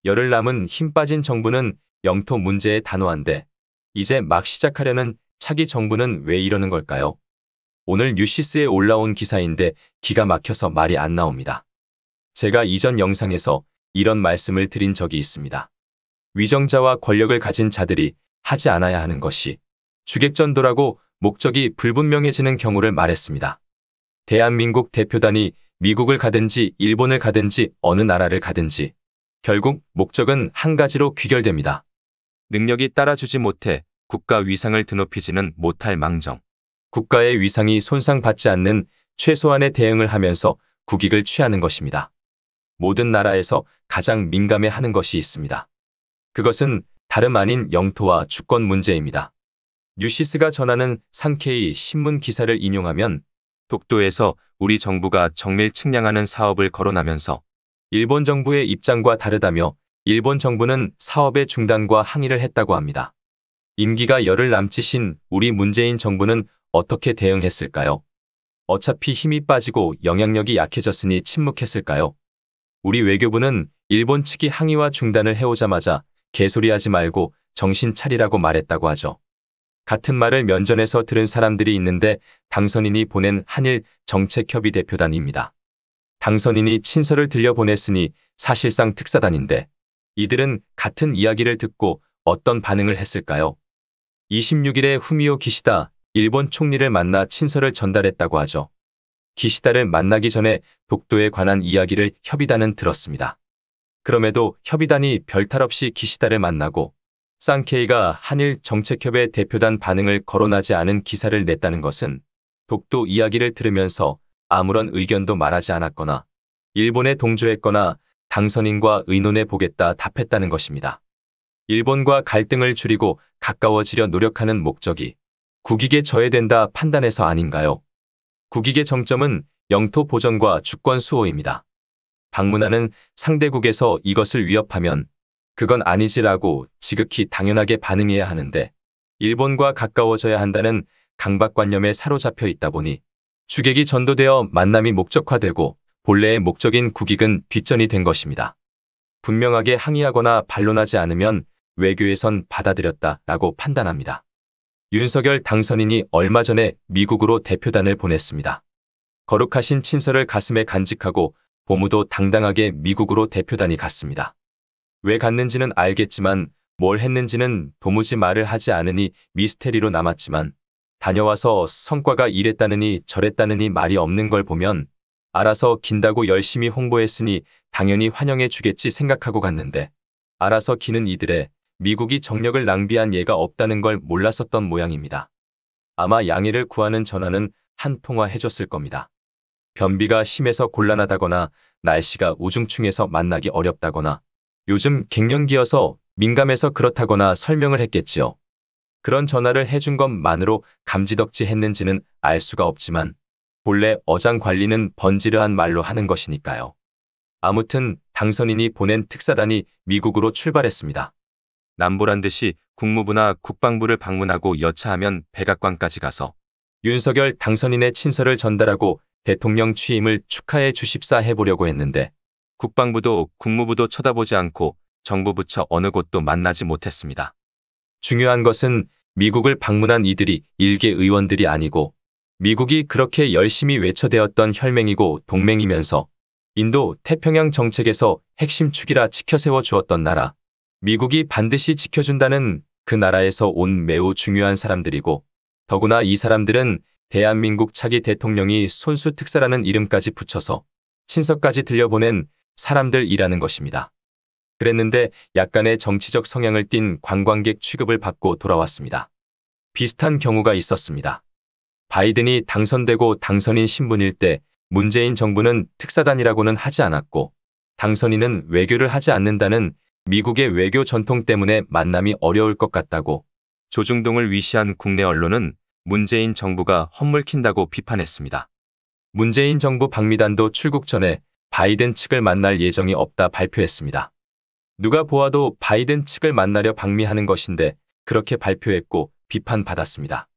열흘 남은 힘 빠진 정부는 영토 문제에 단호한데 이제 막 시작하려는 차기 정부는 왜 이러는 걸까요? 오늘 뉴시스에 올라온 기사인데 기가 막혀서 말이 안 나옵니다. 제가 이전 영상에서 이런 말씀을 드린 적이 있습니다. 위정자와 권력을 가진 자들이 하지 않아야 하는 것이 주객전도라고 목적이 불분명해지는 경우를 말했습니다. 대한민국 대표단이 미국을 가든지 일본을 가든지 어느 나라를 가든지 결국 목적은 한 가지로 귀결됩니다. 능력이 따라주지 못해 국가 위상을 드높이지는 못할 망정. 국가의 위상이 손상받지 않는 최소한의 대응을 하면서 국익을 취하는 것입니다. 모든 나라에서 가장 민감해하는 것이 있습니다. 그것은 다름 아닌 영토와 주권 문제입니다. 뉴시스가 전하는 상케이 신문 기사를 인용하면 독도에서 우리 정부가 정밀 측량하는 사업을 거론하면서 일본 정부의 입장과 다르다며 일본 정부는 사업의 중단과 항의를 했다고 합니다. 임기가 열흘 남짓인 우리 문재인 정부는 어떻게 대응했을까요? 어차피 힘이 빠지고 영향력이 약해졌으니 침묵했을까요? 우리 외교부는 일본 측이 항의와 중단을 해오자마자 개소리하지 말고 정신 차리라고 말했다고 하죠. 같은 말을 면전에서 들은 사람들이 있는데 당선인이 보낸 한일 정책협의 대표단입니다. 당선인이 친서를 들려보냈으니 사실상 특사단인데 이들은 같은 이야기를 듣고 어떤 반응을 했을까요? 26일에 후미오 기시다 일본 총리를 만나 친서를 전달했다고 하죠. 기시다를 만나기 전에 독도에 관한 이야기를 협의단은 들었습니다. 그럼에도 협의단이 별탈 없이 기시다를 만나고 상케이가 한일 정책협의 대표단 반응을 거론하지 않은 기사를 냈다는 것은 독도 이야기를 들으면서 아무런 의견도 말하지 않았거나 일본에 동조했거나 당선인과 의논해 보겠다 답했다는 것입니다. 일본과 갈등을 줄이고 가까워지려 노력하는 목적이 국익에 저해된다 판단해서 아닌가요? 국익의 정점은 영토 보전과 주권 수호입니다. 방문하는 상대국에서 이것을 위협하면 그건 아니지라고 지극히 당연하게 반응해야 하는데 일본과 가까워져야 한다는 강박관념에 사로잡혀 있다 보니 주객이 전도되어 만남이 목적화되고 본래의 목적인 국익은 뒷전이 된 것입니다. 분명하게 항의하거나 반론하지 않으면 외교에선 받아들였다라고 판단합니다. 윤석열 당선인이 얼마 전에 미국으로 대표단을 보냈습니다. 거룩하신 친서를 가슴에 간직하고 보무도 당당하게 미국으로 대표단이 갔습니다. 왜 갔는지는 알겠지만 뭘 했는지는 도무지 말을 하지 않으니 미스테리로 남았지만 다녀와서 성과가 이랬다느니 저랬다느니 말이 없는 걸 보면 알아서 긴다고 열심히 홍보했으니 당연히 환영해 주겠지 생각하고 갔는데 알아서 기는 이들의 미국이 정력을 낭비한 예가 없다는 걸 몰랐었던 모양입니다. 아마 양해를 구하는 전화는 한 통화 해줬을 겁니다. 변비가 심해서 곤란하다거나 날씨가 우중충해서 만나기 어렵다거나 요즘 갱년기여서 민감해서 그렇다거나 설명을 했겠지요. 그런 전화를 해준 것만으로 감지덕지 했는지는 알 수가 없지만 본래 어장 관리는 번지르한 말로 하는 것이니까요. 아무튼 당선인이 보낸 특사단이 미국으로 출발했습니다. 남보란 듯이 국무부나 국방부를 방문하고 여차하면 백악관까지 가서 윤석열 당선인의 친서를 전달하고 대통령 취임을 축하해 주십사 해보려고 했는데 국방부도 국무부도 쳐다보지 않고 정부 부처 어느 곳도 만나지 못했습니다. 중요한 것은 미국을 방문한 이들이 일개 의원들이 아니고 미국이 그렇게 열심히 외쳐대었던 혈맹이고 동맹이면서 인도 태평양 정책에서 핵심 축이라 치켜세워 주었던 나라, 미국이 반드시 지켜준다는 그 나라에서 온 매우 중요한 사람들이고 더구나 이 사람들은 대한민국 차기 대통령이 손수 특사라는 이름까지 붙여서 친서까지 들려보낸 사람들이라는 것입니다. 그랬는데 약간의 정치적 성향을 띤 관광객 취급을 받고 돌아왔습니다. 비슷한 경우가 있었습니다. 바이든이 당선되고 당선인 신분일 때 문재인 정부는 특사단이라고는 하지 않았고 당선인은 외교를 하지 않는다는 미국의 외교 전통 때문에 만남이 어려울 것 같다고 조중동을 위시한 국내 언론은 문재인 정부가 헛물킨다고 비판했습니다. 문재인 정부 방미단도 출국 전에 바이든 측을 만날 예정이 없다 발표했습니다. 누가 보아도 바이든 측을 만나려 방미하는 것인데 그렇게 발표했고 비판받았습니다.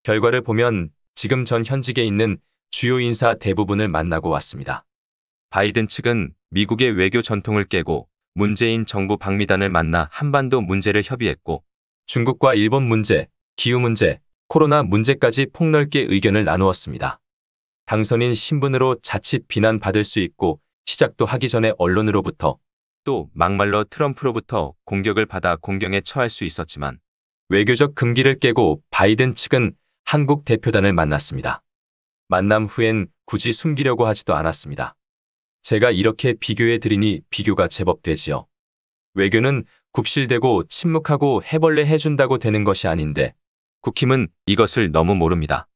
결과를 보면 지금 전 현직에 있는 주요 인사 대부분을 만나고 왔습니다. 바이든 측은 미국의 외교 전통을 깨고 문재인 정부 방미단을 만나 한반도 문제를 협의했고 중국과 일본 문제, 기후 문제, 코로나 문제까지 폭넓게 의견을 나누었습니다. 당선인 신분으로 자칫 비난받을 수 있고 시작도 하기 전에 언론으로부터 또 막말로 트럼프로부터 공격을 받아 공경에 처할 수 있었지만 외교적 금기를 깨고 바이든 측은 한국 대표단을 만났습니다. 만남 후엔 굳이 숨기려고 하지도 않았습니다. 제가 이렇게 비교해 드리니 비교가 제법 되지요. 외교는 굽실대고 침묵하고 해벌레 해준다고 되는 것이 아닌데 국힘은 이것을 너무 모릅니다.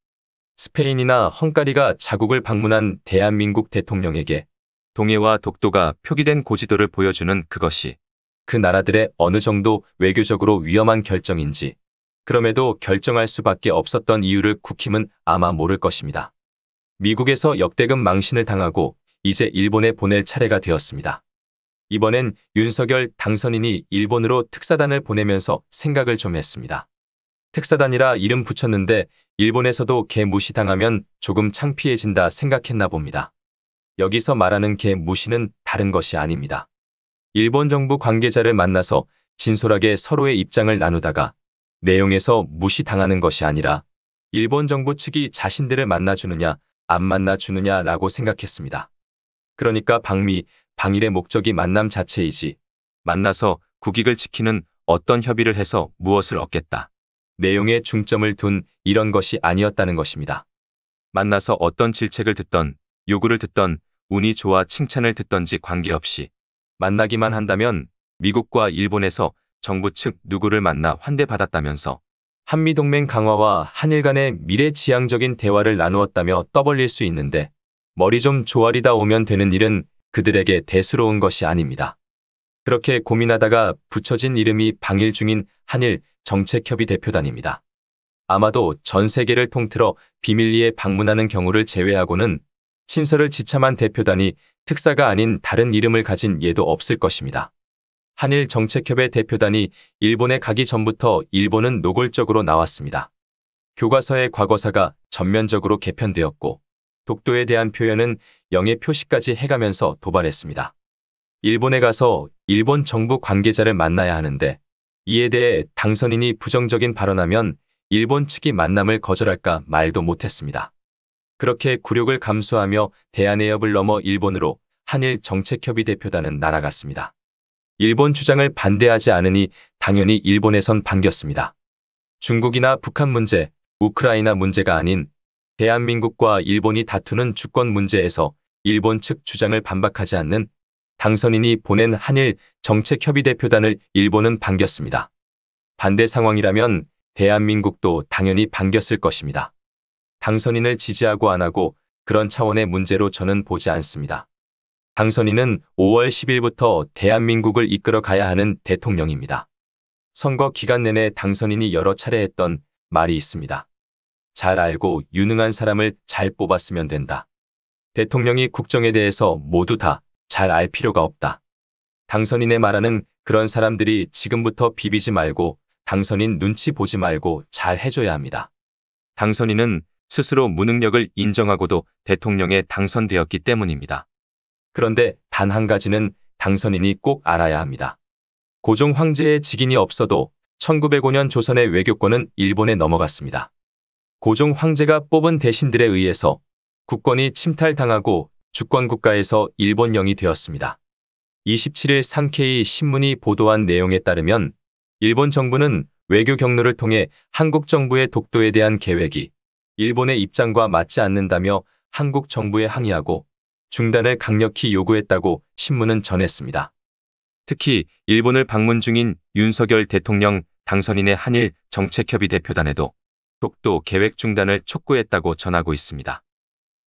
스페인이나 헝가리가 자국을 방문한 대한민국 대통령에게 동해와 독도가 표기된 고지도를 보여주는 그것이 그 나라들의 어느 정도 외교적으로 위험한 결정인지 그럼에도 결정할 수밖에 없었던 이유를 국힘은 아마 모를 것입니다. 미국에서 역대급 망신을 당하고 이제 일본에 보낼 차례가 되었습니다. 이번엔 윤석열 당선인이 일본으로 특사단을 보내면서 생각을 좀 했습니다. 특사단이라 이름 붙였는데 일본에서도 개 무시당하면 조금 창피해진다 생각했나 봅니다. 여기서 말하는 개 무시는 다른 것이 아닙니다. 일본 정부 관계자를 만나서 진솔하게 서로의 입장을 나누다가 내용에서 무시당하는 것이 아니라 일본 정부 측이 자신들을 만나주느냐 안 만나주느냐라고 생각했습니다. 그러니까 방미, 방일의 목적이 만남 자체이지 만나서 국익을 지키는 어떤 협의를 해서 무엇을 얻겠다. 내용에 중점을 둔 이런 것이 아니었다는 것입니다. 만나서 어떤 질책을 듣던 요구를 듣던 운이 좋아 칭찬을 듣던지 관계없이 만나기만 한다면 미국과 일본에서 정부 측 누구를 만나 환대받았다면서 한미동맹 강화와 한일 간의 미래지향적인 대화를 나누었다며 떠벌릴 수 있는데 머리 좀 조아리다 오면 되는 일은 그들에게 대수로운 것이 아닙니다. 그렇게 고민하다가 붙여진 이름이 방일 중인 한일 정책협의 대표단입니다. 아마도 전 세계를 통틀어 비밀리에 방문하는 경우를 제외하고는 친서를 지참한 대표단이 특사가 아닌 다른 이름을 가진 예도 없을 것입니다. 한일 정책협의 대표단이 일본에 가기 전부터 일본은 노골적으로 나왔습니다. 교과서의 과거사가 전면적으로 개편되었고 독도에 대한 표현은 영해 표시까지 해가면서 도발했습니다. 일본에 가서 일본 정부 관계자를 만나야 하는데 이에 대해 당선인이 부정적인 발언하면 일본 측이 만남을 거절할까 말도 못했습니다. 그렇게 굴욕을 감수하며 대한해협을 넘어 일본으로 한일 정책협의 대표단은 날아갔습니다. 일본 주장을 반대하지 않으니 당연히 일본에선 반겼습니다. 중국이나 북한 문제, 우크라이나 문제가 아닌 대한민국과 일본이 다투는 주권 문제에서 일본 측 주장을 반박하지 않는 당선인이 보낸 한일 정책협의 대표단을 일본은 반겼습니다. 반대 상황이라면 대한민국도 당연히 반겼을 것입니다. 당선인을 지지하고 안 하고 그런 차원의 문제로 저는 보지 않습니다. 당선인은 5월 10일부터 대한민국을 이끌어 가야 하는 대통령입니다. 선거 기간 내내 당선인이 여러 차례 했던 말이 있습니다. 잘 알고 유능한 사람을 잘 뽑았으면 된다. 대통령이 국정에 대해서 모두 다 잘 알 필요가 없다. 당선인의 말하는 그런 사람들이 지금부터 비비지 말고 당선인 눈치 보지 말고 잘 해줘야 합니다. 당선인은 스스로 무능력을 인정하고도 대통령에 당선되었기 때문입니다. 그런데 단 한 가지는 당선인이 꼭 알아야 합니다. 고종 황제의 직인이 없어도 1905년 조선의 외교권은 일본에 넘어갔습니다. 고종 황제가 뽑은 대신들에 의해서 국권이 침탈당하고 주권국가에서 일본령이 되었습니다. 27일 산케이 신문이 보도한 내용에 따르면 일본 정부는 외교 경로를 통해 한국 정부의 독도에 대한 계획이 일본의 입장과 맞지 않는다며 한국 정부에 항의하고 중단을 강력히 요구했다고 신문은 전했습니다. 특히 일본을 방문 중인 윤석열 대통령 당선인의 한일 정책협의 대표단에도 독도 계획 중단을 촉구했다고 전하고 있습니다.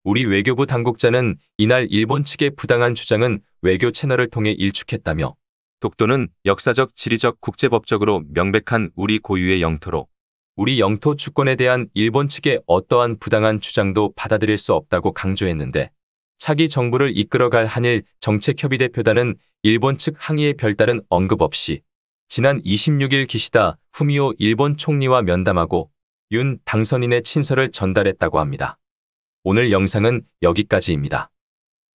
우리 외교부 당국자는 이날 일본 측의 부당한 주장은 외교 채널을 통해 일축했다며 독도는 역사적, 지리적, 국제법적으로 명백한 우리 고유의 영토로 우리 영토 주권에 대한 일본 측의 어떠한 부당한 주장도 받아들일 수 없다고 강조했는데 차기 정부를 이끌어갈 한일 정책협의 대표단은 일본 측 항의에 별다른 언급 없이 지난 26일 기시다 후미오 일본 총리와 면담하고 윤 당선인의 친서를 전달했다고 합니다. 오늘 영상은 여기까지입니다.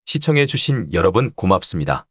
시청해주신 여러분 고맙습니다.